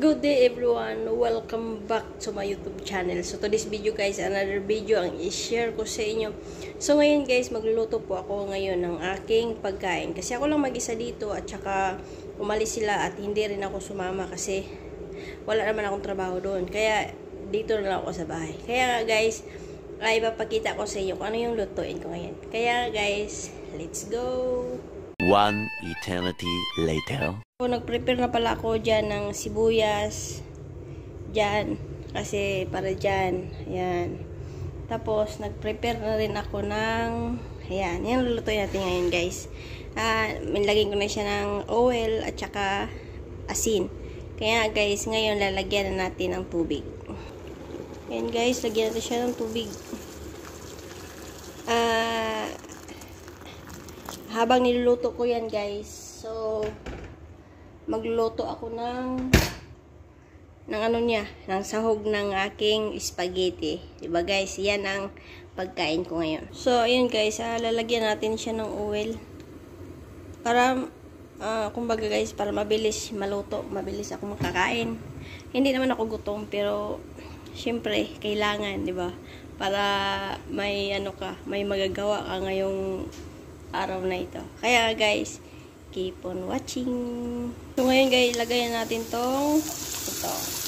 Good day everyone, welcome back to my YouTube channel. So today's video guys, another video ang i-share ko sa inyo. So ngayon guys, magluluto po ako ngayon ng aking pagkain. Kasi ako lang mag-isa dito at saka umalis sila at hindi rin ako sumama kasi wala naman akong trabaho doon. Kaya dito na lang ako sa bahay. Kaya guys, ay ipapakita ko sa inyo kung ano yung lutuin ko ngayon. Kaya guys, let's go! One eternity later. So, nag-prepare na pala ako dyan ng sibuyas. Dyan. Kasi para dyan. Ayan. Tapos, nag-prepare na rin ako ng... Ayan. Yan lulutuin natin ngayon guys. Nilagyan ko na siya ng oil at saka asin. Kaya guys, ngayon lalagyan na natin ng tubig. Ayan guys, lagyan natin siya ng tubig. Habang niluluto ko yan guys, so magluluto ako ng ano niya, ng sahog ng aking spaghetti. Diba guys, yan ang pagkain ko ngayon. So ayun guys, lalagyan natin siya ng oil para kumbaga guys, para mabilis maluto, mabilis ako makakain. Hindi naman ako gutom, pero syempre kailangan, diba, para may ano ka, may magagawa ka ngayong araw na ito. Kaya guys, keep on watching. So ngayon guys, lagayan natin tong ito.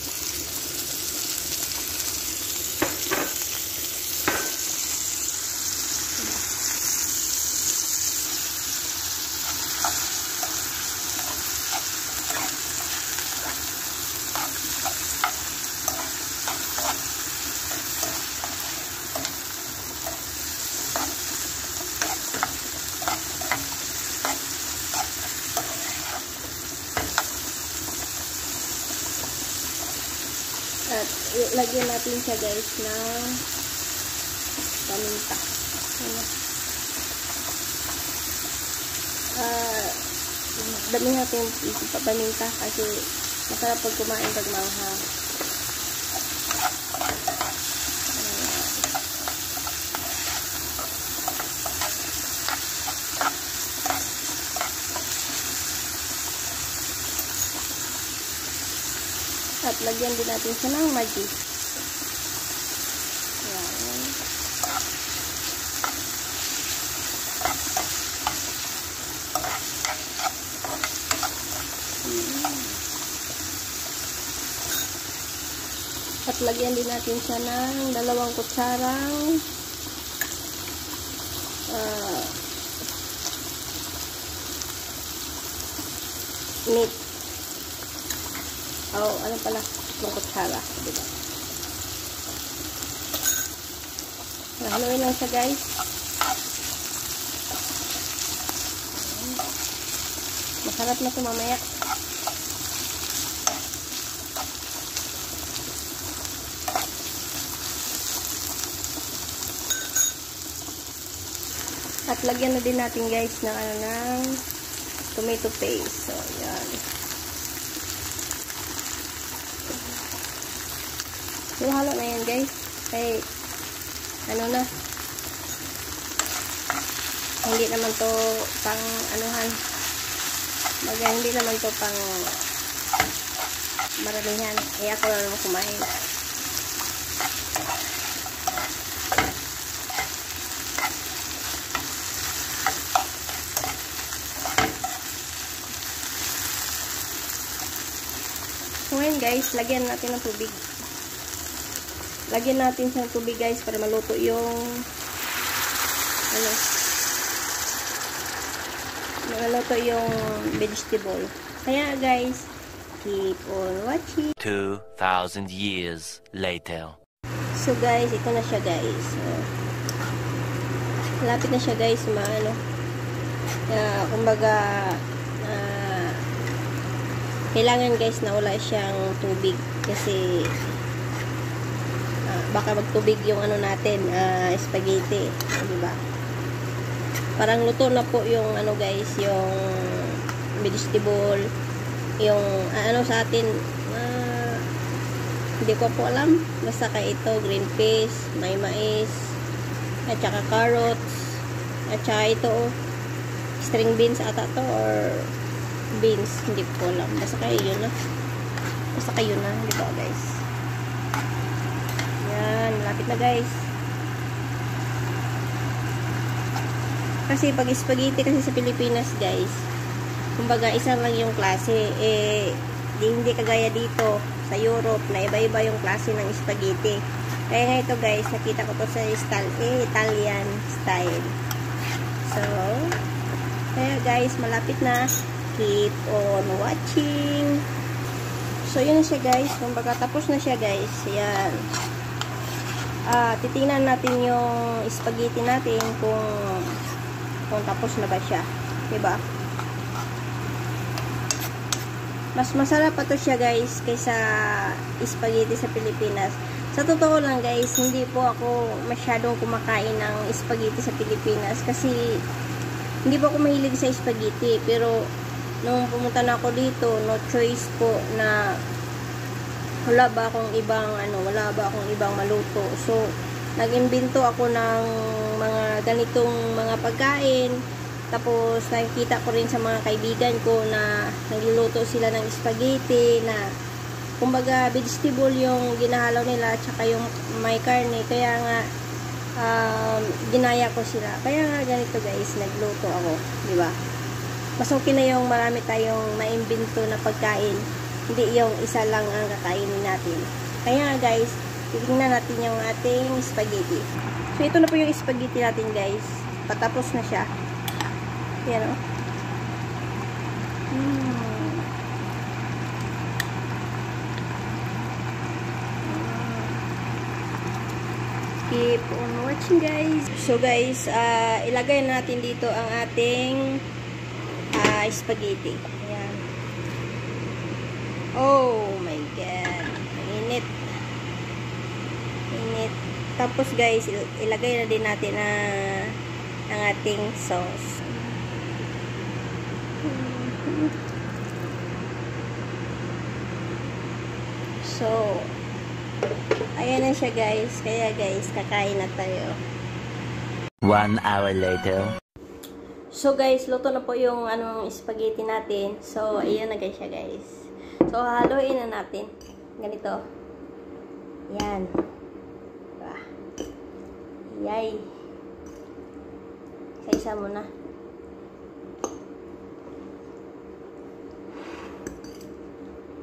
At lagyan natin siya guys ng paminta. Dami natin yung paminta kasi masarap pag kumain pag manghang. At lagyan din natin siya ng magic. Ayan. At lagyan din natin siya ng 2 kutsarang meat. Ano pala? Itong kutsara. Diba? Haluin lang siya guys. Masarap na ito mamaya. At lagyan na din natin guys ng ng tomato paste. So, yan. So, halo na yan guys. Kaya, ano na. Hindi naman to pang anuhan. Hindi naman to pang maramihan. Eh, ako lang naman kumain. So, ngayon guys, lagyan natin ng tubig. Lagyan natin sa tubig guys para maluto yung maluto yung vegetable. Kaya guys, keep on watching. 2,000 years later. So guys, ito na siya guys. Malapit na siya guys, kumbaga kailangan guys na wala siyang tubig kasi baka magtubig yung ano natin, spaghetti, diba? Parang luto na po yung ano guys, yung vegetable, yung ano sa atin, hindi ko po alam, basta kaya ito, green peas, may mais, at saka carrots, at saka ito, string beans ata to, or beans, hindi ko alam, basta kaya yun na. Basta kayo na, di ba guys? Yan, malapit na guys. Kasi pag spaghetti kasi sa Pilipinas guys, kumbaga isa lang yung klase. Hindi kagaya dito sa Europe na iba-iba yung klase ng spaghetti. Kaya nga ito guys, nakita ko to sa Italian style. So, kaya guys, malapit na. Keep on watching. So, yun na siya guys. Kumbaga, tapos na siya guys. Yan. Titingnan natin yung spaghetti natin kung tapos na ba siya. Diba? Mas masarap pa to siya guys kaysa spaghetti sa Pilipinas. Sa totoo lang guys, hindi po ako masyadong kumakain ng spaghetti sa Pilipinas kasi hindi po ako mahilig sa spaghetti. Pero nung pumunta na ako dito, no choice po na wala ba akong ibang maluto. So, nag-imbento ako ng mga ganitong mga pagkain. Tapos, nakikita ko rin sa mga kaibigan ko na nagluluto sila ng spaghetti na kumbaga vegetable yung ginahalaw nila tsaka yung may karne. Kaya nga, ginaya ko sila. Kaya nga ganito guys, nagluto ako. Diba? Mas okay na yung marami tayong naimbento na pagkain. Hindi yung isa lang ang kakainin natin. Kaya nga guys, titingnan natin yung ating spaghetti. So, ito na po yung spaghetti natin guys. Patapos na siya. Yan o. Keep on watching guys. So guys, ilagay natin dito ang ating spaghetti. Ayan. Oh my god. Init. Init. Tapos guys, ilagay na din natin ang ating sauce. So, ayan na siya guys. Kaya guys, kakain na tayo. 1 hour later. So guys, luto na po yung spaghetti natin. So, ayan na guys siya guys. So, haluin na natin. Ganito. Yan. Diba? Yay. Isa-isa muna.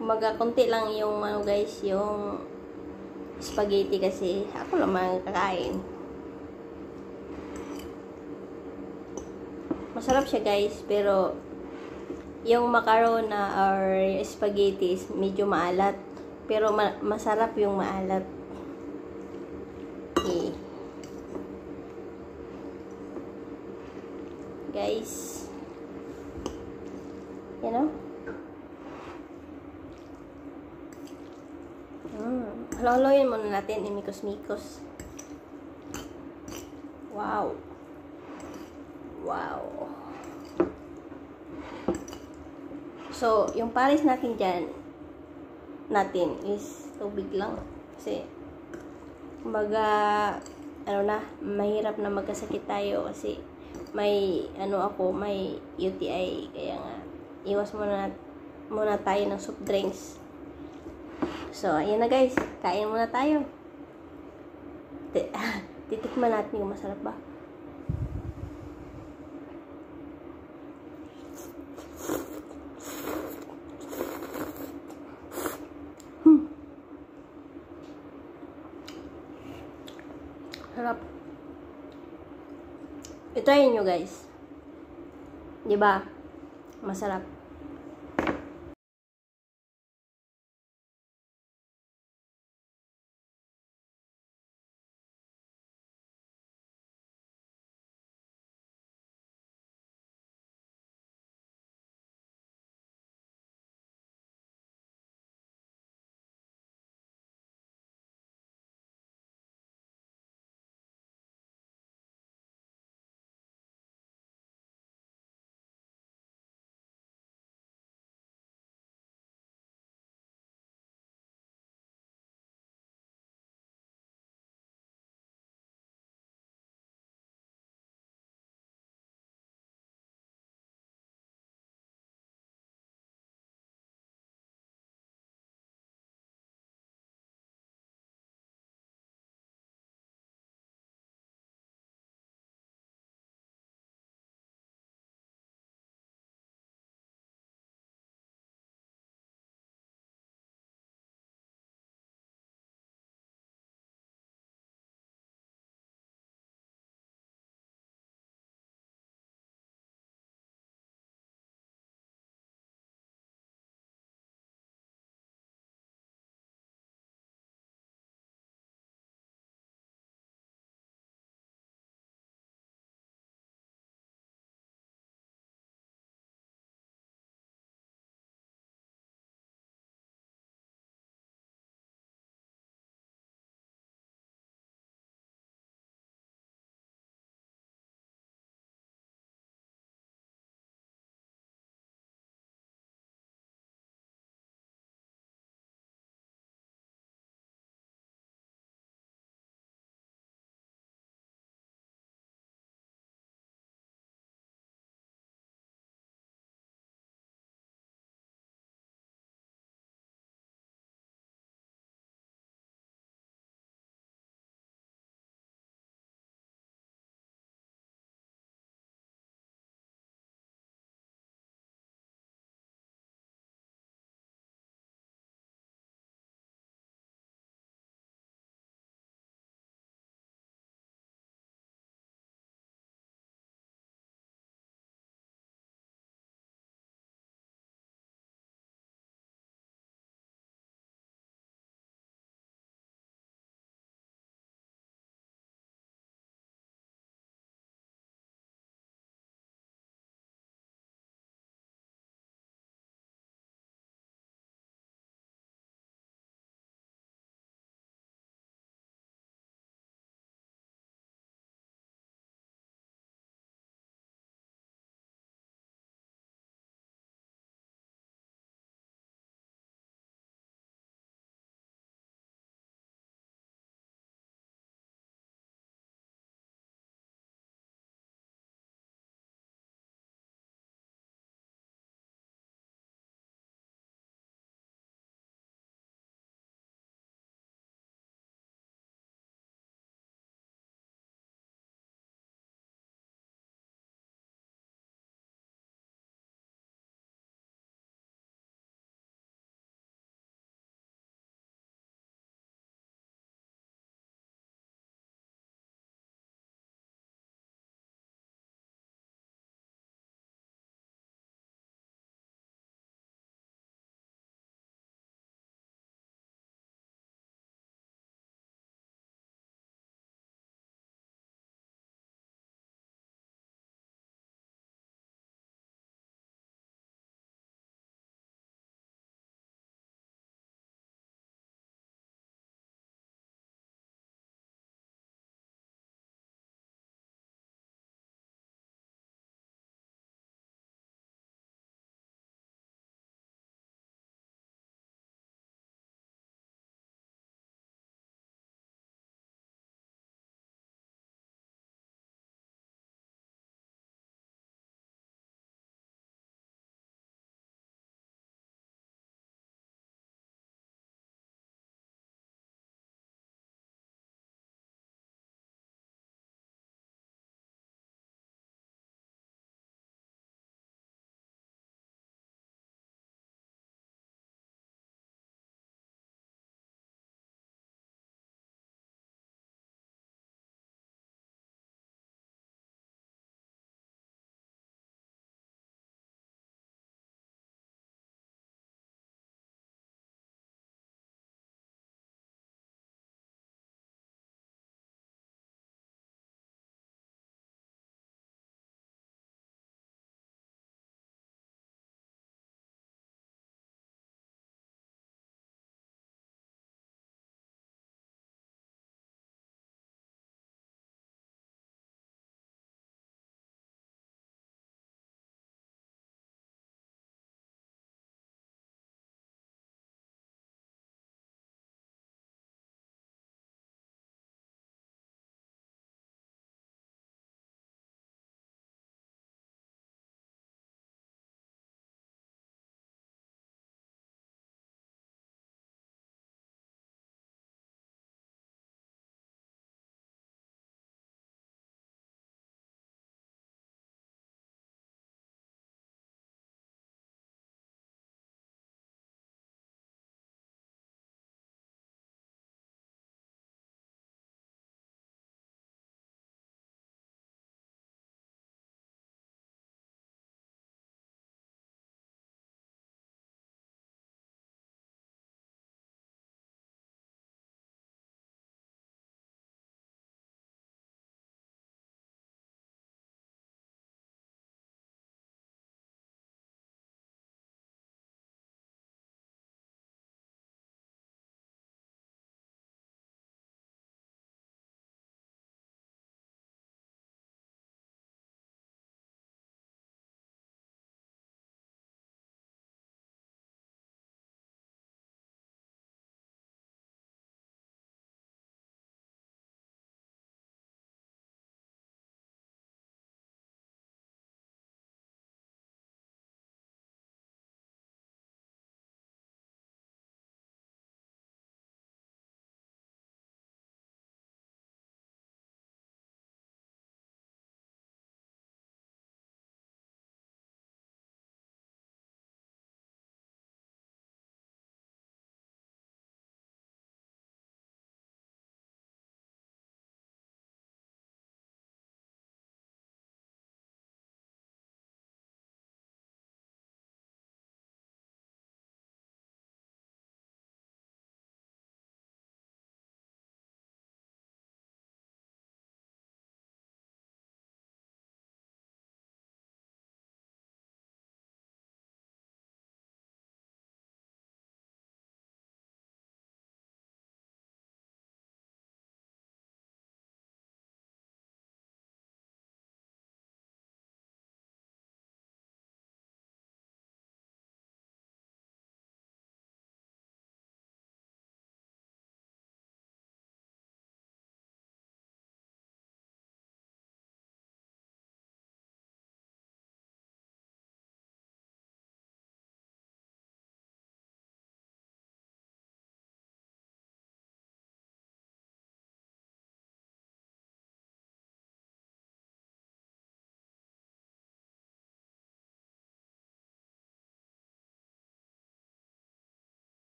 Kumaga, konti lang yung guys, yung spaghetti kasi ako naman kakain. Masarap siya guys, pero yung macarona or spaghetti medyo maalat. Pero masarap yung maalat. Okay. Guys. You know? Halo-haloyin muna natin, imikos-mikos. Wow. Wow. So, yung pares natin dyan, is tubig lang. Kasi, kumbaga, mahirap na magkasakit tayo kasi may, may UTI. Kaya nga, iwas muna tayo ng soft drinks. So, ayan na guys. Kain muna tayo. Titikman natin yung masarap ba. Sarap. I-try nyo guys. Diba? Masarap.